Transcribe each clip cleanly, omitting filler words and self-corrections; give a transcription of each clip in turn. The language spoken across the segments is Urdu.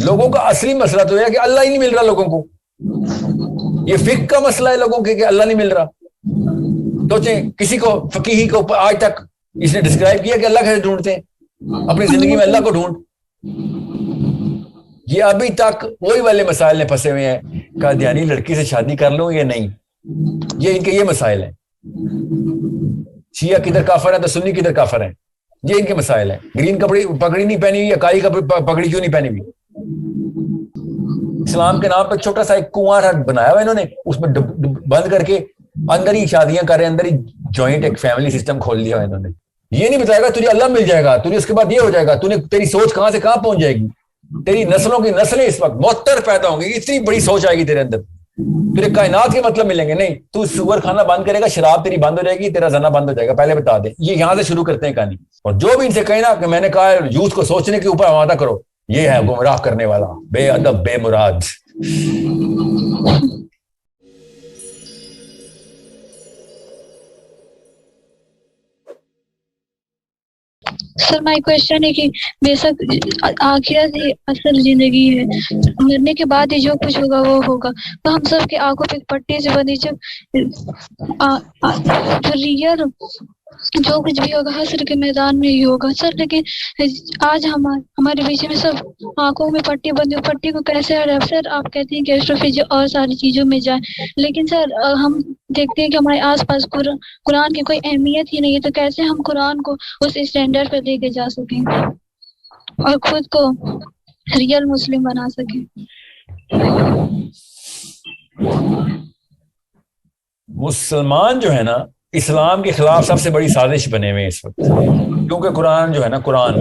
لوگوں کا اصلی مسئلہ تو ہے کہ اللہ ہی نہیں مل رہا لوگوں کو. یہ فقہ کا مسئلہ ہے لوگوں کے کہ اللہ نہیں مل رہا. سوچیں کسی کو فقیہی کو آج تک اس نے ڈسکرائب کیا کہ اللہ کیسے ڈھونڈتے ہیں اپنی زندگی میں اللہ کو ڈھونڈ. یہ ابھی تک وہی والے مسائل میں پھنسے ہوئے ہیں. قادیانی لڑکی سے شادی کر لوں یا نہیں, یہ ان کے یہ مسائل ہیں. شیعہ کدھر کافر ہے تو سنی کدھر کافر ہے, یہ ان کے مسائل ہیں. گرین کپڑی پگڑی نہیں پہنی ہوئی یا کالی پگڑی کیوں نہیں پہنی ہوئی. اسلام کے نام پہ چھوٹا سا ایک کنواں بنایا ہوا انہوں نے, اس میں بند کر کے اندر ہی شادیاں کر رہے ہیں, اندر ہی جوائنٹ ایک فیملی سسٹم کھول لیا انہوں نے. یہ نہیں بتائے گا تجھے اللہ مل جائے گا, تجھے اس کے بعد یہ ہو جائے گا, تیری سوچ کہاں سے کہاں پہنچ جائے گی. تیری نسلوں کی نسلیں اس وقت معطر پیدا ہوں گی, اتنی بڑی سوچ آئے گی تیرے اندر, تیرے کائنات کے مطلب ملیں گے. نہیں, تو سور کھانا بند کرے گا, شراب تیری بند ہو جائے گی, تیرا زنا بند ہو جائے گا. پہلے بتا دیں, یہ یہاں سے شروع کرتے ہیں کہانی. اور جو بھی ان سے کہیں نا کہ میں نے کہا یوتھ کو سوچنے کے اوپر آمادہ کرو, یہ ہے گمراہ کرنے والا, بے ادب, بے مراد. سر مائی کوشچن ہے کہ بے شک آخرت ہی اصل زندگی ہے, مرنے کے بعد ہی جو کچھ ہوگا وہ ہوگا. تو ہم سب کی آنکھوں پہ پٹی سے بندی جب ریئل جو کچھ بھی ہوگا حشر کے میدان میں ہی ہوگا سر. لیکن آج ہمارے بیچ میں سب آنکھوں میں پٹی بندی, پٹی کو کیسے ہٹائے سر. آپ کہتے ہیں کہ ایسٹروفزی اور ساری چیزوں میں جائیں, لیکن سر ہم دیکھتے ہیں کہ ہمارے آس پاس قرآن کی کوئی اہمیت ہی نہیں ہے. تو کیسے ہم قرآن کو اس اسٹینڈرڈ پہ لے کے جا سکیں اور خود کو ریئل مسلم بنا سکیں. مسلمان جو ہے نا اسلام کے خلاف سب سے بڑی سازش بنے ہوئے اس وقت, کیونکہ قرآن جو ہے نا, قرآن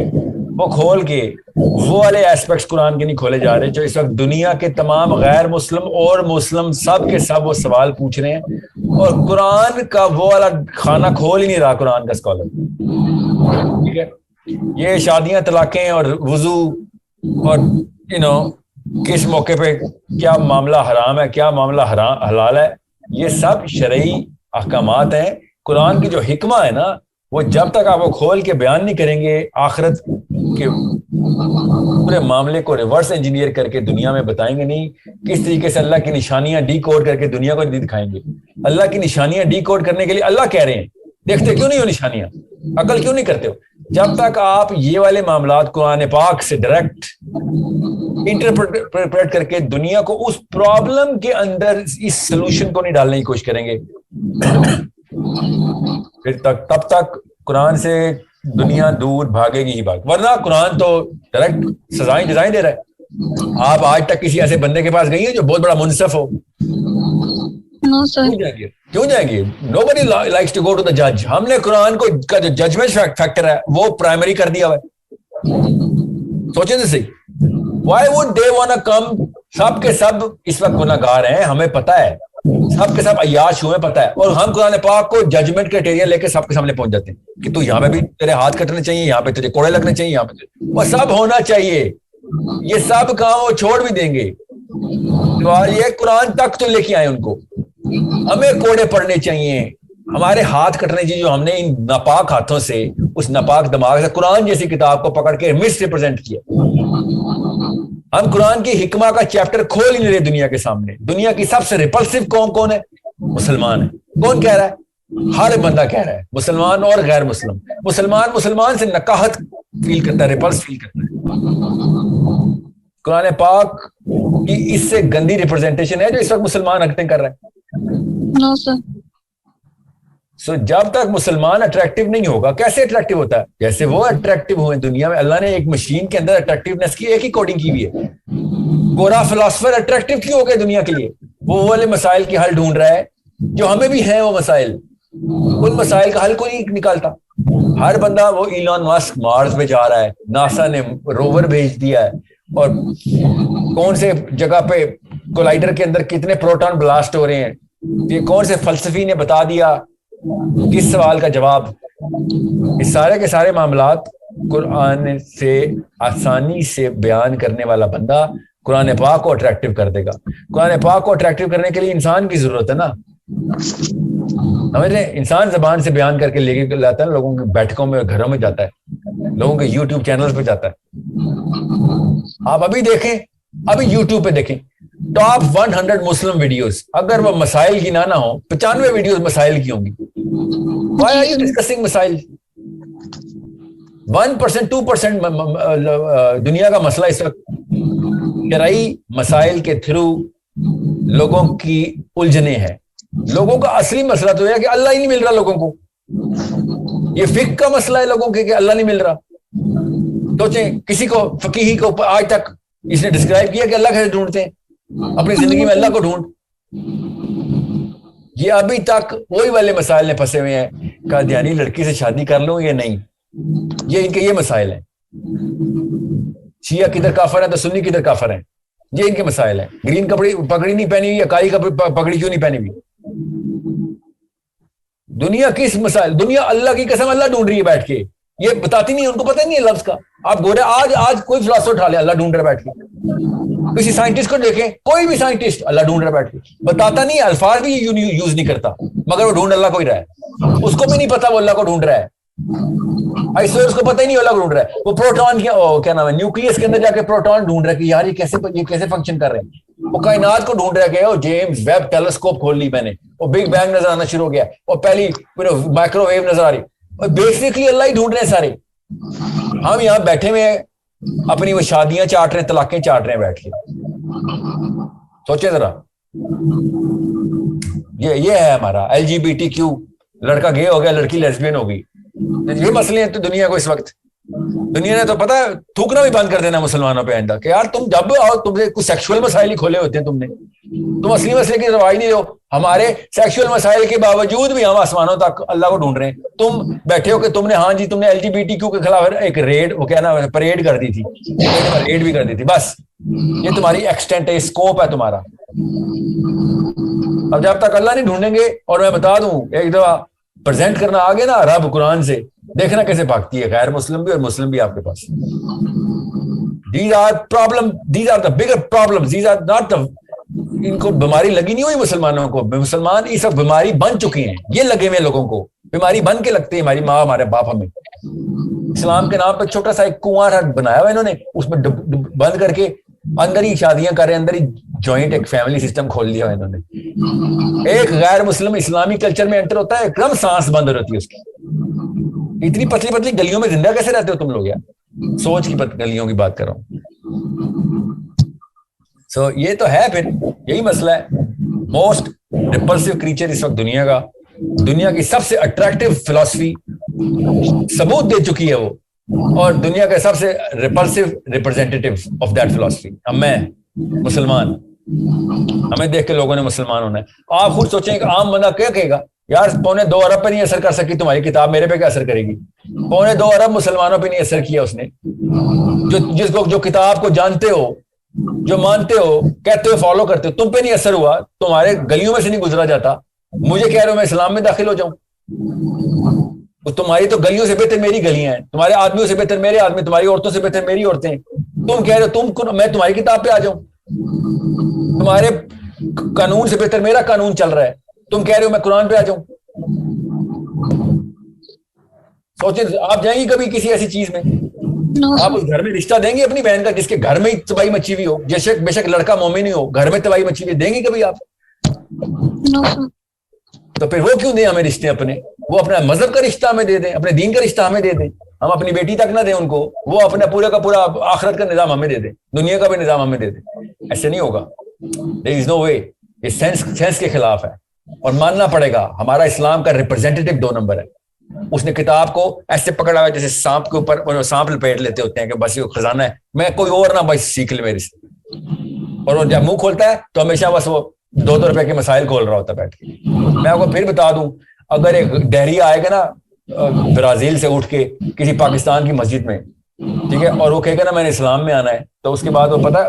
وہ کھول کے وہ والے ایسپیکٹس قرآن کے نہیں کھولے جا رہے جو اس وقت دنیا کے تمام غیر مسلم اور مسلم سب کے سب وہ سوال پوچھ رہے ہیں. اور قرآن کا وہ والا کھانا کھول ہی نہیں رہا قرآن کا اسکالر. ٹھیک ہے, یہ شادیاں, طلاقیں اور وضو اور کس موقع پہ کیا معاملہ حرام ہے, کیا معاملہ حلال ہے, یہ سب شرعی احکامات ہیں. قرآن کی جو حکمہ ہے نا, وہ جب تک آپ وہ کھول کے بیان نہیں کریں گے, آخرت کے پورے معاملے کو ریورس انجینئر کر کے دنیا میں بتائیں گے نہیں. کس طریقے سے اللہ کی نشانیاں ڈی کوڈ کر کے دنیا کو نہیں دکھائیں گے. اللہ کی نشانیاں ڈی کوڈ کرنے کے لیے اللہ کہہ رہے ہیں, دیکھتے کیوں نہیں ہو نشانیاں, عقل کیوں نہیں کرتے ہو. جب تک آپ یہ والے معاملات قرآن پاک سے ڈائریکٹ انٹرپریٹ کر کے دنیا کو اس پرابلم کے اندر اس سلوشن کو نہیں ڈالنے کی کوشش کریں گے, پھر تب تک قرآن سے دنیا دور بھاگے گی ہی بھاگ. ورنہ قرآن تو ڈائریکٹ سزائیں جزائیں دے رہا ہے. آپ آج تک کسی ایسے بندے کے پاس گئی ہیں جو بہت بڑا منصف ہو؟ کیوں جائیں گے؟ Nobody likes to go to the judge. ہم نے قرآن کو کا جو ججمنٹ فیکٹر ہے وہ پرائمری کر دیا ہوا ہے. سوچیں تو صحیح, why would they wanna come؟ سب کے سب اس وقت گناہگار ہیں, ہمیں پتہ ہے, سب کے سب عیاش ہوئے پتہ ہے, اور ہم قرآن پاک کو ججمنٹ کرائٹیریا لے کے سب کے سامنے پہنچ جاتے ہیں کہ تو یہاں پہ بھی تیرے ہاتھ کٹنے چاہیے, یہاں پہ تیرے کوڑے لگنے چاہیے, یہاں پہ وہ سب ہونا چاہیے. یہ سب کام وہ چھوڑ بھی دیں گے. یہ قرآن تک تو لے کے آئے ان کو, ہمیں کوڑے پڑنے چاہیے, ہمارے ہاتھ کٹنے چاہیے جو ہم نے ان ناپاک ہاتھوں سے, اس ناپاک دماغ سے قرآن جیسی کتاب کو پکڑ کے مس ریپرزینٹ کیا. ہم قرآن کی حکمہ کا چیپٹر کھول ہی نہیں رہے دنیا کے سامنے. دنیا کی سب سے ریپلسو قوم کون ہے؟ مسلمان ہے. کون کہہ رہا ہے؟ ہر بندہ کہہ رہا ہے, مسلمان اور غیر مسلم. مسلمان سے نکاحت فیل کرتا ہے, ریپلس فیل کرتا ہے. قرآن پاک کی اس سے گندی ریپرزینٹیشن ہے جو اس وقت مسلمان حرکتیں کر رہے ہیں. سو جب تک مسلمان اٹریکٹیو نہیں ہوگا, کیسے اٹریکٹیو ہوتا ہے؟ جیسے وہ اٹریکٹیو ہوئے دنیا میں. اللہ نے ایک مشین کے اندر اٹریکٹیونیس کی ایک ہی کوڈنگ کی ہوئی ہے. گورا فلاسفر اٹریکٹیو کیوں ہو گئے دنیا کے لیے؟ وہ والے مسائل کی حل ڈھونڈ رہا ہے جو ہمیں بھی ہیں. وہ مسائل, ان مسائل کا حل کوئی نہیں نکالتا. ہر بندہ, وہ ایلان مسک مارس پہ جا رہا ہے, ناسا نے روور بھیج دیا ہے, اور کون سے جگہ پہ کولائڈر کے اندر کتنے پروٹون بلاسٹ ہو رہے ہیں, یہ کون سے فلسفی نے بتا دیا کس سوال کا جواب. اس سارے کے سارے معاملات قرآن سے آسانی سے بیان کرنے والا بندہ قرآن پاک کو اٹریکٹیو کر دے گا. قرآن پاک کو اٹریکٹیو کرنے کے لیے انسان کی ضرورت ہے نا. سمجھ رہے ہیں, انسان زبان سے بیان کر کے لے کے لاتا ہے, لوگوں کے بیٹھکوں میں, گھروں میں جاتا ہے, لوگوں کے یوٹیوب چینلز پہ جاتا ہے. آپ ابھی دیکھیں ابھی یوٹیوب پہ دیکھیں ٹاپ 100 مسلم ویڈیوز، اگر وہ مسائل کی نہ ہو 95 ویڈیوز مسائل کی ہوں گی. Why are you discussing مسائل؟ 1% 2% دنیا کا مسئلہ اس وقت شرعی مسائل کے تھرو لوگوں کی الجھنے ہیں. لوگوں کا اصلی مسئلہ تو ہے کہ اللہ ہی نہیں مل رہا لوگوں کو. یہ فقہ کا مسئلہ ہے لوگوں کے کہ اللہ نہیں مل رہا. سوچیں کسی کو فقیہی کو آج تک اس نے ڈسکرائب کیا کہ اللہ کیسے ڈھونڈتے ہیں اپنی زندگی میں، اللہ کو ڈھونڈ. یہ ابھی تک وہی والے مسائل میں پھنسے ہوئے ہیں. قادیانی لڑکی سے شادی کر لوں یا نہیں، یہ ان کے یہ مسائل ہیں. شیعہ کدھر کافر ہے تو سنی کدھر کافر ہیں، یہ ان کے مسائل ہیں. گرین کپڑی پگڑی نہیں پہنی ہوئی یا کالی پگڑی کیوں نہیں پہنی ہوئی. دنیا کس مسائل، دنیا اللہ کی قسم اللہ ڈھونڈ رہی ہے بیٹھ کے. یہ بتاتی نہیں، ان کو پتہ نہیں ہے لفظ کا. آپ گورے آج کوئی فلاسفر اٹھا لے اللہ ڈھونڈ رہا بیٹھ کے. کسی سائنٹسٹ کو دیکھیں، کوئی بھی سائنٹسٹ اللہ ڈھونڈ رہا بیٹھ کے بتاتا نہیں، الفاظ بھی یوز نہیں کرتا، مگر وہ ڈھونڈ اللہ کو ہی رہا ہے. اس کو بھی نہیں پتا وہ اللہ کو ڈھونڈ رہا ہے. ایسے اس کو پتہ ہی نہیں اللہ کو ڈھونڈ رہا ہے. وہ پروٹون کیا نام ہے نیوکلیس کے اندر جا کے پروٹون ڈھونڈ رہا ہے کہ یار یہ کیسے فنکشن کر رہے ہیں. وہ کائنات کو ڈھونڈ رہا ہے کہ جیمز ویب ٹیلیسکوپ کھول لی میں نے، وہ بگ بینگ نظر آنا شروع ہو گیا، اور پہلی مائکرو ویو نظر آ رہی. بیسکلی اللہ ہی ڈھونڈ رہے ہیں سارے. ہم یہاں بیٹھے ہوئے ہیں اپنی وہ شادیاں چاٹ رہے ہیں، طلاقیں چاٹ رہے ہیں بیٹھ کے. سوچیں ذرا، یہ ہے ہمارا LGBTQ. لڑکا گے ہو گیا، لڑکی لیسبین ہو گئی. یہ مسئلے ہیں تو دنیا کو اس وقت. دنیا نے تو پتا ہے تھوکنا بھی بند کر دینا مسلمانوں پہ آئندہ کہ یار تم جب آؤ تم سے کچھ سیکشول مسائل ہی کھولے ہوتے ہیں تم اصلی مسئلے کی رواج نہیں ہو. ہمارے سیکشول مسائل کے باوجود بھی ہم آسمانوں تک اللہ کو ڈھونڈ رہے ہیں. تم بیٹھے ہو کہ تم نے ہاں جی تم نے LGBTQ کے خلاف ایک ریڈ، وہ کیا نا پریڈ کر دی تھی، ریڈ بھی کر دی تھی. بس یہ تمہاری ایکسٹینٹ ہے، اسکوپ ہے تمہارا. اب جب تک اللہ نہیں ڈھونڈیں گے، اور میں بتا دوں ایک دفعہ پریزنٹ کرنا آگے نا رب قرآن سے، دیکھنا کیسے بھاگتی ہے غیر مسلم بھی اور مسلم بھی آپ کے پاس. These are the bigger problems. These are not the ان کو بیماری لگی نہیں ہوئی مسلمانوں کو. مسلمان اس وقت بیماری بن چکے ہیں. یہ لگے ہوئے لوگوں کو بیماری بن کے لگتے ہیں. ہماری ماں ہمارے باپ ہمیں اسلام کے نام پہ چھوٹا سا ایک کنواں بنایا ہوا انہوں نے، اس میں بند کر کے اندر ہی شادیاں کر رہے ہیں، اندر ہی جوائنٹ ایک فیملی سسٹم کھول لیا انہوں نے. ایک غیر مسلم اسلامی کلچر میں انٹر ہوتا ہے، ایک دم سانس بند ہوتی ہے اس کی. اتنی پتلی پتلی گلیوں میں زندہ کیسے رہتے ہو تم لوگ یار؟ سوچ کی گلیوں کی بات کر رہا ہوں. سو یہ تو ہے، پھر یہی مسئلہ ہے. موسٹ ریپلسو کریچر اس وقت دنیا کا، دنیا کی سب سے اٹریکٹیو فلسفی ثبوت دے چکی ہے وہ، اور دنیا کا سب سے ریپلسو ریپرزینٹیٹیو آف دیٹ فلسفی اب میں مسلمان. ہمیں دیکھ کے لوگوں نے مسلمان ہونا ہے. آپ خود سوچیں کہ عام بندہ کیا کہے گا، یار 2.25 ارب پہ نہیں اثر کر سکی تمہاری کتاب، میرے پہ کیا اثر کرے گی؟ 2.25 ارب مسلمانوں پہ نہیں اثر کیا اس نے. جو کتاب کو جانتے ہو، جو مانتے ہو، کہتے ہو، فالو کرتے ہو، تم پہ نہیں اثر ہوا. تمہارے گلیوں میں سے نہیں گزرا جاتا. مجھے کہہ رہے ہو میں اسلام میں داخل ہو جاؤں؟ تمہاری تو گلیوں سے بہتر میری گلیاں ہیں، تمہارے آدمیوں سے بہتر میرے آدمی، تمہاری عورتوں سے بہتر میری عورتیں. تم کہہ رہے ہو میں تمہاری کتاب پہ آ جاؤں؟ تمہارے قانون سے بہتر میرا قانون چل رہا ہے، تم کہہ رہے ہو میں قرآن پہ آ جاؤں؟ سوچیں آپ جائیں گی کبھی کسی ایسی چیز میں؟ آپ اس گھر میں رشتہ دیں گے اپنی بہن کا جس کے گھر میں ہی تباہی مچی ہوئی ہو؟ بے شک لڑکا مومن ہی ہو، گھر میں تباہی مچی ہوئی دیں گے کبھی آپ؟ تو پھر وہ کیوں دیں ہمیں رشتے اپنے؟ وہ اپنا مذہب کا رشتہ ہمیں دے دیں، اپنے دین کا رشتہ ہمیں دے دیں. ہم اپنی بیٹی تک نہ دیں ان کو، وہ اپنا پورا کا پورا آخرت کا نظام ہمیں دے دیں، دنیا کا بھی نظام ہمیں دے دیں. ایسے نہیں ہوگا. there is no way. یہ سینس کے خلاف ہے، اور ماننا پڑے گا. ہمارا اسلام کا ریپرزینٹیٹیو 2 نمبر ہے. اس نے کتاب کو ایسے پکڑا ہوا جیسے سانپ کے اوپر سانپ لپیٹ لیتے ہوتے ہیں کہ بس یہ خزانہ ہے، میں کوئی اور نہ بس سیکھ لے میرے سے. اور وہ جب منہ کھولتا ہے تو ہمیشہ بس وہ 2 روپے کے مسائل کھول رہا ہوتا ہے بیٹھ کے. میں آپ کو پھر بتا دوں، اگر ایک ڈہریا آئے گا نا برازیل سے اٹھ کے کسی پاکستان کی مسجد میں، ٹھیک ہے، اور وہ کہے گا نا میں نے اسلام میں آنا ہے، تو اس کے بعد وہ پتا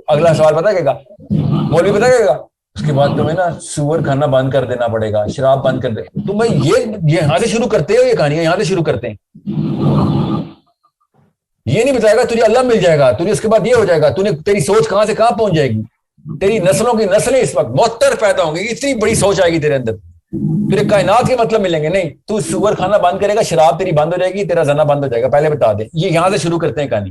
اگلا سوال پتا کہے گا، مولوی پتا کہے گا اس کے بعد تمہیں نا سور کھانا بند کر دینا پڑے گا، شراب بند کر دے. تو میں یہ یہاں سے شروع کرتے ہو، یہ کہانیاں یہاں سے شروع کرتے ہیں. یہ نہیں بتائے گا تجھے اللہ مل جائے گا، تجھے اس کے بعد یہ ہو جائے گا، تیری سوچ کہاں سے کہاں پہنچ جائے گی. تیری نسلوں کی نسلیں اس وقت معطر پیدا ہوں گی، اتنی بڑی سوچ آئے گی تیرے اندر، تیرے کائنات کے مطلب ملیں گے. نہیں، تو سور کھانا بند کرے گا، شراب تیری بند ہو جائے گی، تیرا زنا بند ہو جائے گا. پہلے بتا دے، یہ یہاں سے شروع کرتے ہیں کہانی.